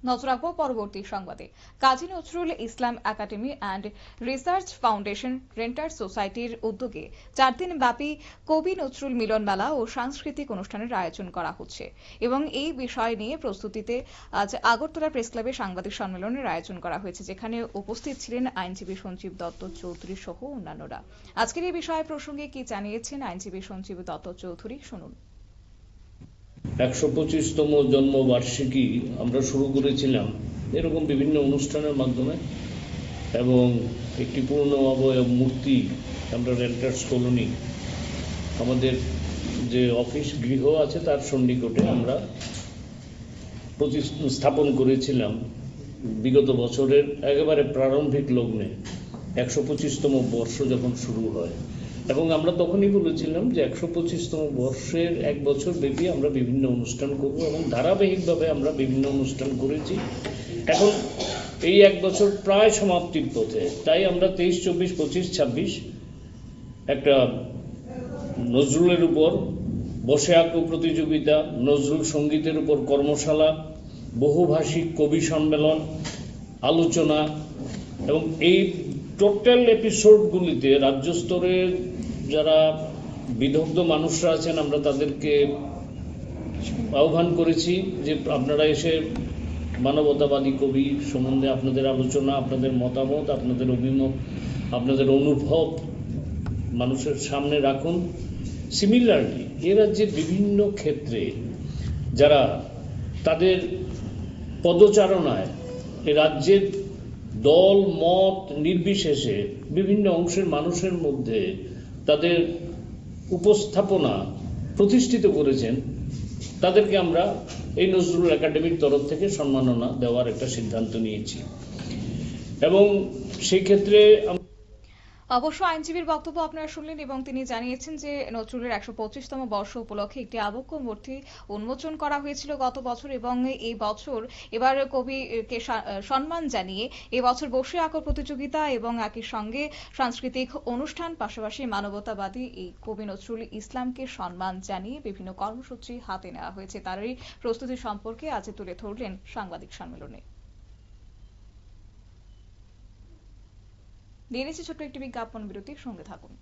নজর রাখবো পরবর্তী সংবাদে। Kazi Nazrul Islam academy and research foundation রেন্টার সোসাইটির উদ্যোগে 4 দিন ব্যাপী কবি নজরুল মিলন মেলা ও সাংস্কৃতিক অনুষ্ঠানের আয়োজন করা হচ্ছে এবং এই বিষয় নিয়ে প্রস্তুতিতে আজ আগরতলা প্রেস ক্লাবে সাংবাদিক সম্মেলনের আয়োজন করা হয়েছে, যেখানে উপস্থিত ছিলেন আইনজীবী সঞ্জীব দত্ত চৌধুরী সহ অন্যান্যরা। আজকের এই বিষয় প্রসঙ্গে কি জানিয়েছেন আইনজীবী সঞ্জীব দত্ত চৌধুরী, শুনুন। 125তম জন্মবার্ষিকী আমরা শুরু করেছিলাম এরকম বিভিন্ন অনুষ্ঠানের মাধ্যমে, এবং একটি পূর্ণাবয়ব মূর্তি আমরা রেন্টার্স কলোনি আমাদের যে অফিস গৃহ আছে তার সন্নিকটে আমরা স্থাপন করেছিলাম বিগত বছরের একেবারে প্রারম্ভিক লগ্নে 125তম বর্ষ যখন শুরু হয়। এবং আমরা তখনই বলেছিলাম যে 125তম বর্ষের 1 বছর ব্যাপী আমরা বিভিন্ন অনুষ্ঠান করব, এবং ধারাবাহিকভাবে আমরা বিভিন্ন অনুষ্ঠান করেছি। এখন এই 1 বছর প্রায় সমাপ্তির পথে, তাই আমরা 23, 24, 25, 26 একটা নজরুলের উপর বসে আঁকো প্রতিযোগিতা, নজরুল সঙ্গীতের উপর কর্মশালা, বহুভাষিক কবি সম্মেলন, আলোচনা, এবং এই টোটাল এপিসোডগুলিতে রাজ্য স্তরের যারা বিদগ্ধ মানুষরা আছেন আমরা তাদেরকে আহ্বান করেছি যে আপনারা এসে মানবতাবাদী কবি সম্বন্ধে আপনাদের আলোচনা, আপনাদের মতামত, আপনাদের অভিমত, আপনাদের অনুভব মানুষের সামনে রাখুন। সিমিলারলি এ রাজ্যের বিভিন্ন ক্ষেত্রে যারা তাদের পদচারণায় এ রাজ্যের দল মত নির্বিশেষে বিভিন্ন অংশের মানুষের মধ্যে তাদের উপস্থাপনা প্রতিষ্ঠিত করেছেন, তাদেরকে আমরা এই নজরুল একাডেমির তরফ থেকে সম্মাননা দেওয়ার একটা সিদ্ধান্ত নিয়েছি। এবং সেই ক্ষেত্রে অবশ্য আইনজীবীর বক্তব্য আপনারা শুনলেন এবং তিনি জানিয়েছেন যে নজরুলের 125তম বর্ষ উপলক্ষে একটি আবক্ষ মূর্তি উন্মোচন করা হয়েছিল গত বছর, এবং এই বছর এবার কবিকে সম্মান জানিয়ে এই বছর বসে আঁকো প্রতিযোগিতা এবং একই সঙ্গে সাংস্কৃতিক অনুষ্ঠান, পাশাপাশি মানবতাবাদী এই কবি নজরুল ইসলামকে সম্মান জানিয়ে বিভিন্ন কর্মসূচি হাতে নেওয়া হয়েছে। তারই প্রস্তুতি সম্পর্কে আজ তুলে ধরলেন সাংবাদিক সম্মেলনে। নিয়ে নিচ্ছে ছোট্ট একটি বিজ্ঞাপন বিরতির সঙ্গে থাকুন।